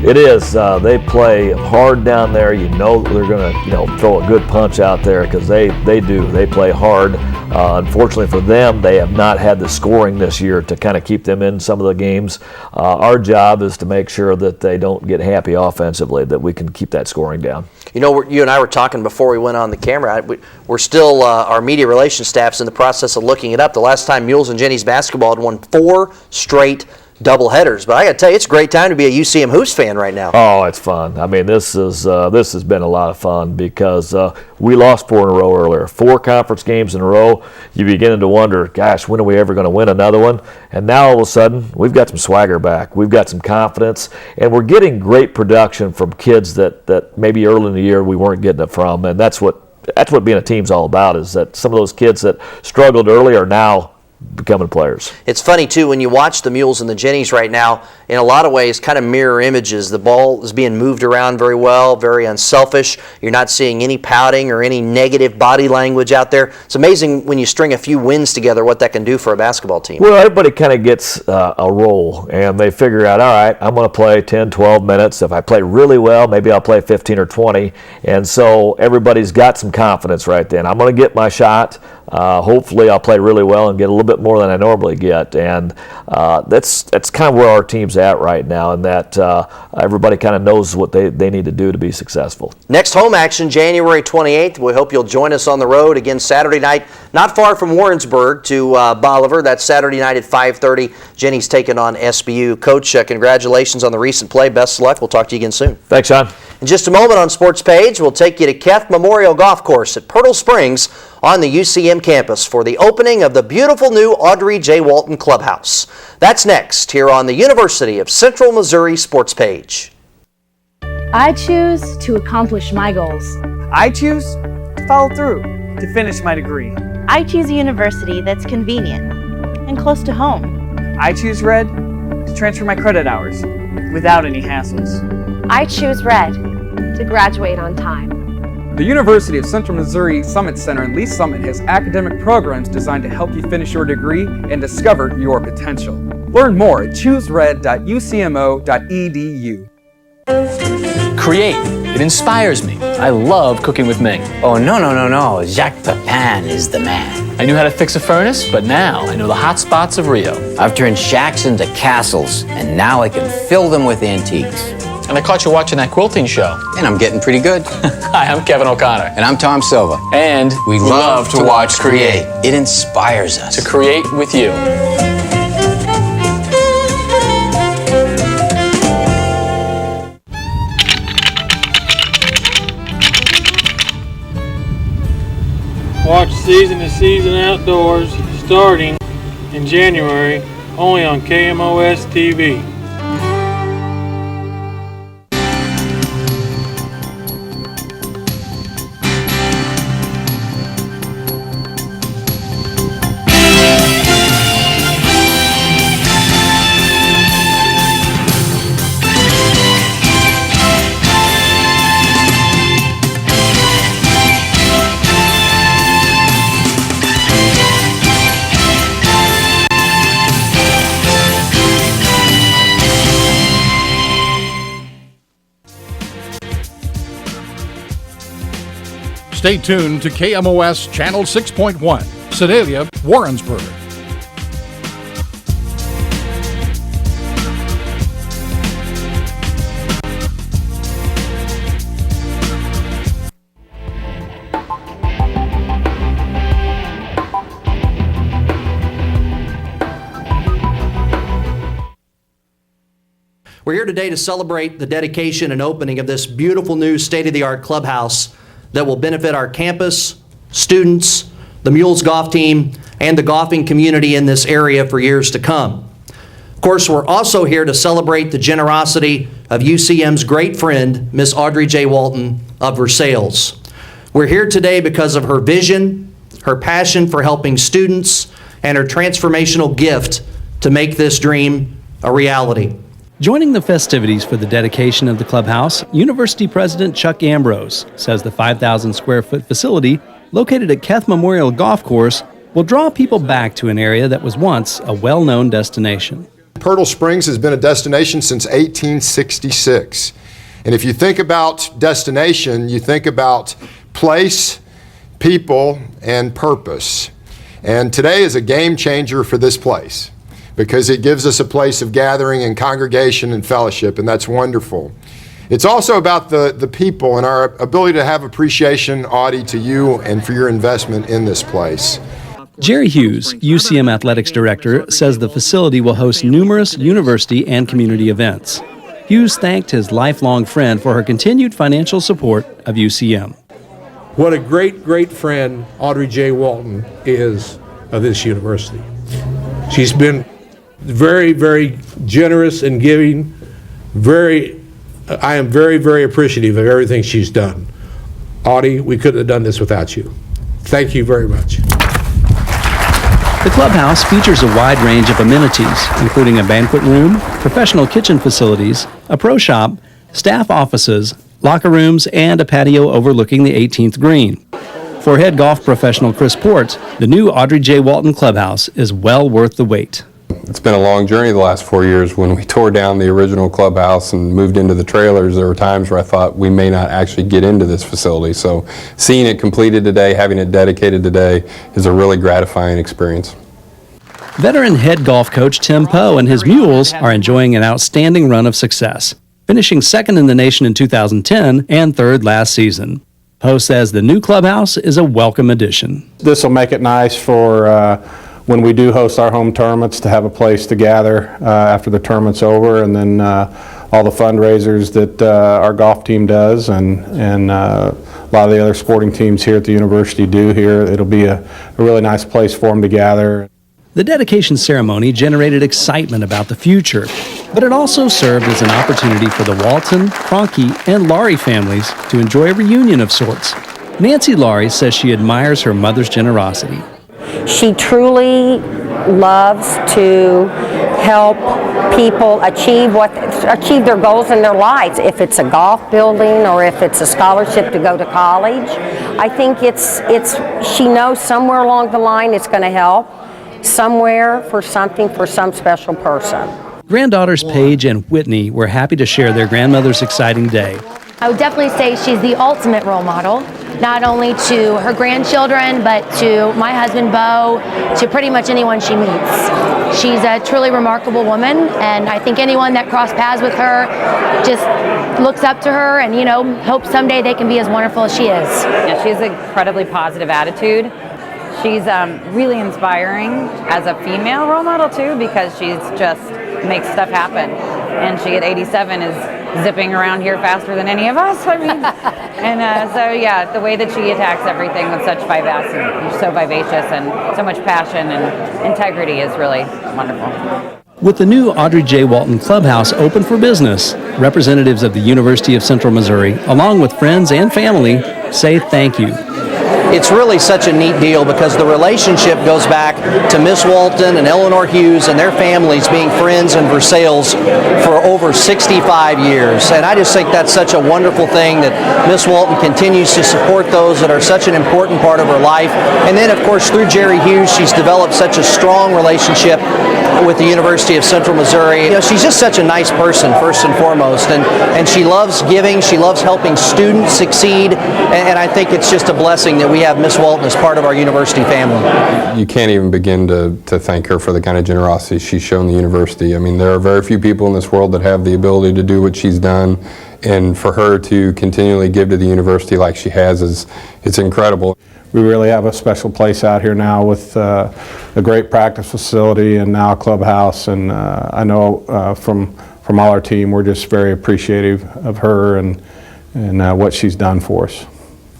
It is. They play hard down there. You know they're going to throw a good punch out there because they do. They play hard. Unfortunately for them, they have not had the scoring this year to kind of keep them in some of the games. Our job is to make sure that they don't get happy offensively, that we can keep that scoring down. You and I were talking before we went on the camera. We're still, our media relations staff's in the process of looking it up. The last time Mules and Jennies basketball had won 4 straight double headers, but I got to tell you, it's a great time to be a UCM Hoops fan right now. Oh, it's fun. I mean, this has been a lot of fun because we lost 4 in a row earlier. 4 conference games in a row. You're beginning to wonder, gosh, when are we ever going to win another one? And now all of a sudden, we've got some swagger back. We've got some confidence, and we're getting great production from kids that maybe early in the year we weren't getting it from, and that's what being a team's all about, is that some of those kids that struggled early are now becoming players. It's funny too when you watch the Mules and the Jennies right now, in a lot of ways kind of mirror images. The ball is being moved around very well, very unselfish. You're not seeing any pouting or any negative body language out there. It's amazing when you string a few wins together what that can do for a basketball team. Well, everybody kind of gets a role, and they figure out, all right, I'm going to play 10, 12 minutes. If I play really well, maybe I'll play 15 or 20. And so everybody's got some confidence right then. I'm going to get my shot. hopefully I'll play really well and get a little bit more than I normally get. And that's kind of where our team's at right now, and that everybody kind of knows what they need to do to be successful. Next home action, January 28th. We hope you'll join us on the road again Saturday night, not far from Warrensburg to Bolivar. That's Saturday night at 5:30. Jennies taking on SBU. Coach, congratulations on the recent play. Best of luck. We'll talk to you again soon. Thanks, Shawn. In just a moment on Sports Page, we'll take you to Keth Memorial Golf Course at Pertle Springs on the UCM campus for the opening of the beautiful new Audrey J. Walton Clubhouse. That's next here on the University of Central Missouri Sports Page. I choose to accomplish my goals. I choose to follow through to finish my degree. I choose a university that's convenient and close to home. I choose Red to transfer my credit hours without any hassles. I choose Red to graduate on time. The University of Central Missouri Summit Center in Lee Summit has academic programs designed to help you finish your degree and discover your potential. Learn more at choosered.ucmo.edu. Create. It inspires me. I love cooking with Ming. Oh, no. Jacques Pepin is the man. I knew how to fix a furnace, but now I know the hot spots of Rio. I've turned shacks into castles, and now I can fill them with antiques. And I caught you watching that quilting show. And I'm getting pretty good. Hi, I'm Kevin O'Connor. And I'm Tom Silva. And we love to watch Create. It inspires us. To create with you. Watch Season to Season Outdoors starting in January only on KMOS-TV. Stay tuned to KMOS Channel 6.1, Sedalia, Warrensburg. We're here today to celebrate the dedication and opening of this beautiful new state-of-the-art clubhouse that will benefit our campus, students, the Mules golf team, and the golfing community in this area for years to come. Of course, we're also here to celebrate the generosity of UCM's great friend, Miss Audrey J. Walton of Versailles. We're here today because of her vision, her passion for helping students, and her transformational gift to make this dream a reality. Joining the festivities for the dedication of the clubhouse, University President Chuck Ambrose says the 5,000 square foot facility located at Keth Memorial Golf Course will draw people back to an area that was once a well-known destination. Pertle Springs has been a destination since 1866. And if you think about destination, you think about place, people, and purpose. And today is a game changer for this place, because it gives us a place of gathering and congregation and fellowship, and that's wonderful. It's also about the people and our ability to have appreciation, Audie, to you and for your investment in this place. Jerry Hughes, UCM Athletics Director, says the facility will host numerous university and community events. Hughes thanked his lifelong friend for her continued financial support of UCM. What a great, great friend Audrey J. Walton is of this university. She's been very, very generous and giving. I am very, very appreciative of everything she's done. Audie, we couldn't have done this without you. Thank you very much. The clubhouse features a wide range of amenities, including a banquet room, professional kitchen facilities, a pro shop, staff offices, locker rooms, and a patio overlooking the 18th green. For head golf professional Chris Ports, the new Audrey J. Walton Clubhouse is well worth the wait. It's been a long journey the last 4 years. When we tore down the original clubhouse and moved into the trailers, there were times where I thought we may not actually get into this facility. So seeing it completed today, having it dedicated today, is a really gratifying experience. Veteran head golf coach Tim Poe and his Mules are enjoying an outstanding run of success, finishing second in the nation in 2010 and third last season. Poe says the new clubhouse is a welcome addition. This will make it nice for when we do host our home tournaments to have a place to gather after the tournament's over, and then all the fundraisers that our golf team does and a lot of the other sporting teams here at the university do here. It'll be a really nice place for them to gather. The dedication ceremony generated excitement about the future, but it also served as an opportunity for the Walton, Kroenke, and Laurie families to enjoy a reunion of sorts. Nancy Laurie says she admires her mother's generosity. She truly loves to help people achieve their goals in their lives. If it's a golf building or if it's a scholarship to go to college, I think she knows somewhere along the line it's going to help, somewhere for something for some special person. Granddaughters Paige and Whitney were happy to share their grandmother's exciting day. I would definitely say she's the ultimate role model, not only to her grandchildren, but to my husband, Bo, to pretty much anyone she meets. She's a truly remarkable woman, and I think anyone that crossed paths with her just looks up to her and, hopes someday they can be as wonderful as she is. Yeah, she has an incredibly positive attitude. She's really inspiring as a female role model, too, because she's just makes stuff happen. And she at 87 is zipping around here faster than any of us. And the way that she attacks everything with such vivacity, so vivacious and so much passion and integrity is really wonderful. With the new Audrey J. Walton Clubhouse open for business, representatives of the University of Central Missouri, along with friends and family, say thank you. It's really such a neat deal because the relationship goes back to Miss Walton and Eleanor Hughes and their families being friends in Versailles for over 65 years. And I just think that's such a wonderful thing that Miss Walton continues to support those that are such an important part of her life. And then, of course, through Jerry Hughes, she's developed such a strong relationship with the University of Central Missouri. She's just such a nice person, first and foremost, and she loves giving, she loves helping students succeed, and I think it's just a blessing that we have Miss Walton as part of our university family. You can't even begin to thank her for the kind of generosity she's shown the university. I mean, there are very few people in this world that have the ability to do what she's done, and for her to continually give to the university like she has it's incredible. We really have a special place out here now with a great practice facility and now a clubhouse, and I know from all our team we're just very appreciative of her and what she's done for us.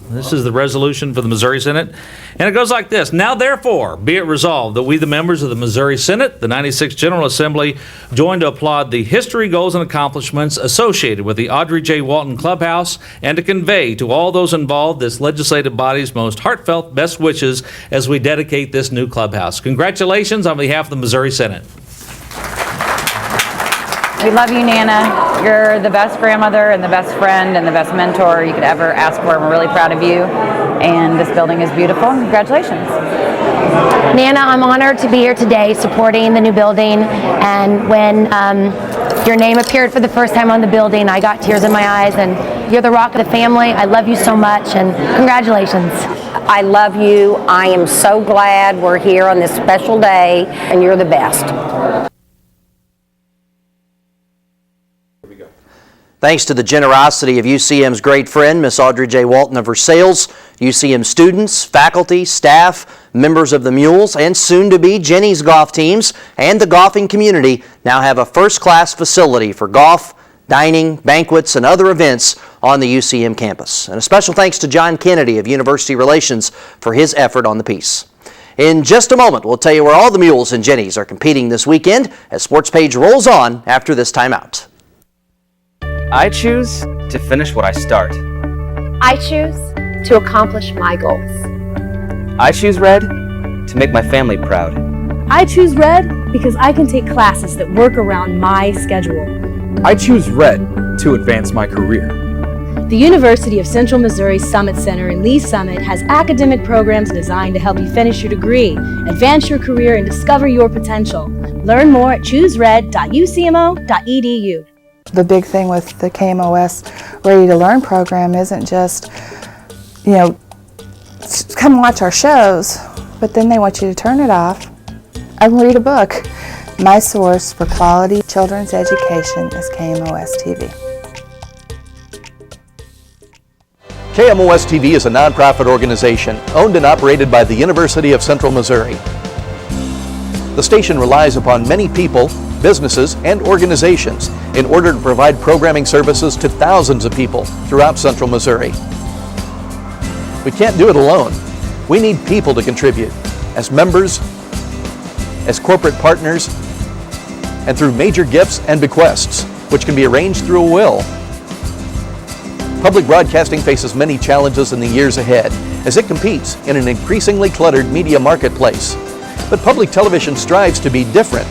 This is the resolution for the Missouri Senate, and it goes like this. Now, therefore, be it resolved that we, the members of the Missouri Senate, the 96th General Assembly, join to applaud the history, goals, and accomplishments associated with the Audrey J. Walton Clubhouse and to convey to all those involved this legislative body's most heartfelt best wishes as we dedicate this new clubhouse. Congratulations on behalf of the Missouri Senate. We love you, Nana. You're the best grandmother and the best friend and the best mentor you could ever ask for. We're really proud of you, and this building is beautiful. Congratulations. Nana, I'm honored to be here today supporting the new building, and when your name appeared for the first time on the building, I got tears in my eyes, and you're the rock of the family. I love you so much, and congratulations. I love you. I am so glad we're here on this special day, and you're the best. Thanks to the generosity of UCM's great friend, Miss Audrey J. Walton of Versailles, UCM students, faculty, staff, members of the Mules, and soon-to-be Jennies golf teams, and the golfing community now have a first-class facility for golf, dining, banquets, and other events on the UCM campus. And a special thanks to John Kennedy of University Relations for his effort on the piece. In just a moment, we'll tell you where all the Mules and Jennies are competing this weekend as SportsPage rolls on after this timeout. I choose to finish what I start. I choose to accomplish my goals. I choose red to make my family proud. I choose red because I can take classes that work around my schedule. I choose red to advance my career. The University of Central Missouri Summit Center in Lee Summit has academic programs designed to help you finish your degree, advance your career, and discover your potential. Learn more at choosered.ucmo.edu. The big thing with the KMOS Ready to Learn program isn't just, come watch our shows, but then they want you to turn it off and read a book. My source for quality children's education is KMOS-TV. KMOS-TV is a nonprofit organization owned and operated by the University of Central Missouri. The station relies upon many people, businesses, and organizations in order to provide programming services to thousands of people throughout Central Missouri. We can't do it alone. We need people to contribute as members, as corporate partners, and through major gifts and bequests, which can be arranged through a will. Public broadcasting faces many challenges in the years ahead as it competes in an increasingly cluttered media marketplace. But public television strives to be different.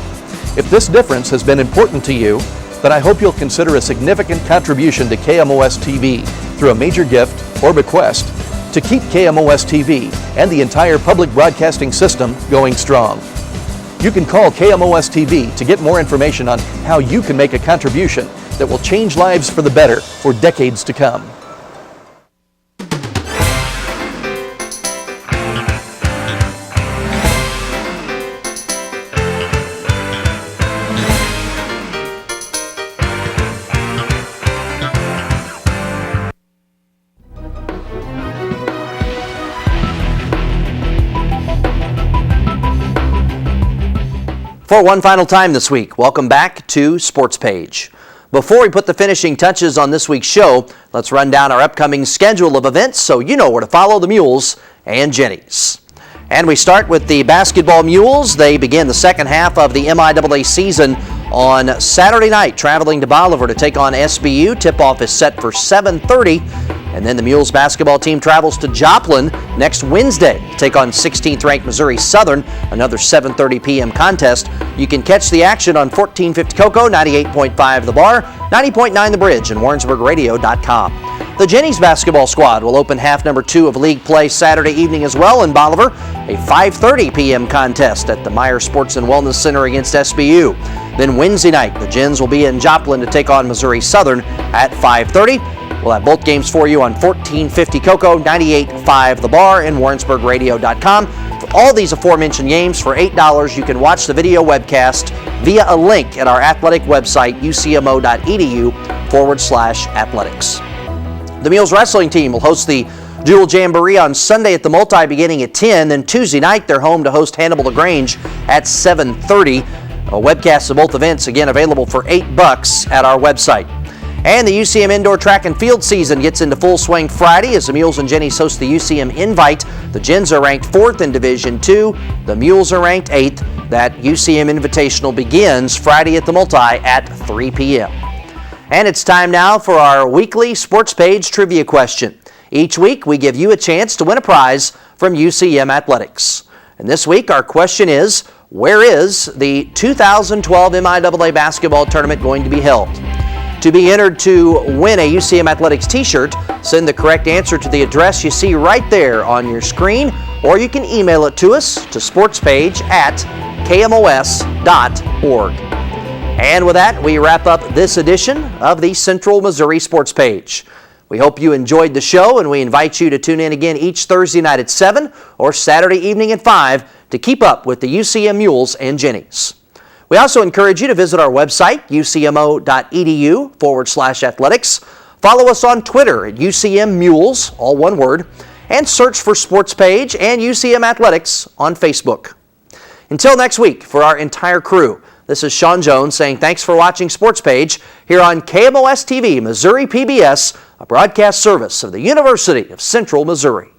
If this difference has been important to you, then I hope you'll consider a significant contribution to KMOS-TV through a major gift or bequest to keep KMOS-TV and the entire public broadcasting system going strong. You can call KMOS-TV to get more information on how you can make a contribution that will change lives for the better for decades to come. For one final time this week, welcome back to Sports Page. Before we put the finishing touches on this week's show, let's run down our upcoming schedule of events so you know where to follow the Mules and Jennies. And we start with the basketball Mules. They begin the second half of the MIAA season on Saturday night, traveling to Bolivar to take on SBU. Tip-off is set for 7:30. And then the Mules basketball team travels to Joplin next Wednesday to take on 16th-ranked Missouri Southern, another 7:30 p.m. contest. You can catch the action on 1450 Cocoa, 98.5 The Bar, 90.9 The Bridge, and WarrensburgRadio.com. The Jennies basketball squad will open half number 2 of league play Saturday evening as well in Bolivar, a 5:30 p.m. contest at the Meyer Sports and Wellness Center against SBU. Then Wednesday night, the Gens will be in Joplin to take on Missouri Southern at 5:30. We'll have both games for you on 1450 Cocoa, 98.5 The Bar, and WarrensburgRadio.com. For all these aforementioned games, for $8, you can watch the video webcast via a link at our athletic website, ucmo.edu/athletics. The Mules wrestling team will host the Jewel Jamboree on Sunday at the Multi beginning at 10. Then Tuesday night, they're home to host Hannibal LaGrange at 7:30. A webcast of both events, again, available for $8 at our website. And the UCM indoor track and field season gets into full swing Friday as the Mules and Jennies host the UCM Invite. The Gens are ranked 4th in Division II. The Mules are ranked 8th. That UCM Invitational begins Friday at the Multi at 3 p.m. And it's time now for our weekly Sports Page trivia question. Each week, we give you a chance to win a prize from UCM Athletics. And this week, our question is, where is the 2012 MIAA basketball tournament going to be held? To be entered to win a UCM Athletics t-shirt, send the correct answer to the address you see right there on your screen, or you can email it to us to sportspage@kmos.org. And with that, we wrap up this edition of the Central Missouri Sports Page. We hope you enjoyed the show, and we invite you to tune in again each Thursday night at 7 or Saturday evening at 5 to keep up with the UCM Mules and Jennies. We also encourage you to visit our website, ucmo.edu/athletics. Follow us on Twitter at UCM Mules, all one word, and search for Sports Page and UCM Athletics on Facebook. Until next week, for our entire crew, this is Shawn Jones saying thanks for watching Sports Page here on KMOS-TV, Missouri PBS, a broadcast service of the University of Central Missouri.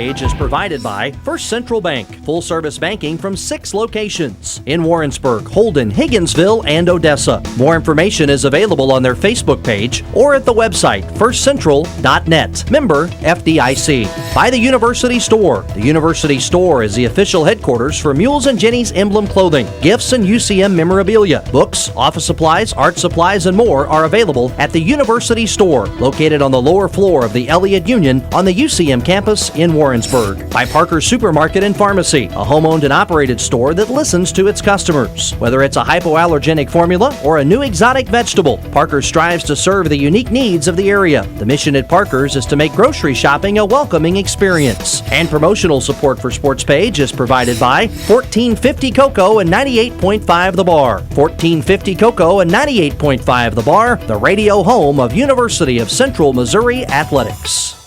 Page is provided by First Central Bank, full-service banking from 6 locations in Warrensburg, Holden, Higginsville, and Odessa. More information is available on their Facebook page or at the website firstcentral.net. Member FDIC. By the University Store. The University Store is the official headquarters for Mules and Jennies emblem clothing, gifts, and UCM memorabilia. Books, office supplies, art supplies, and more are available at the University Store, located on the lower floor of the Elliott Union on the UCM campus in Warrensburg. By Parker's Supermarket and Pharmacy, a home-owned and operated store that listens to its customers. Whether it's a hypoallergenic formula or a new exotic vegetable, Parker strives to serve the unique needs of the area. The mission at Parker's is to make grocery shopping a welcoming experience. And promotional support for SportsPage is provided by 1450 Cocoa and 98.5 The Bar. 1450 Cocoa and 98.5 The Bar, the radio home of University of Central Missouri Athletics.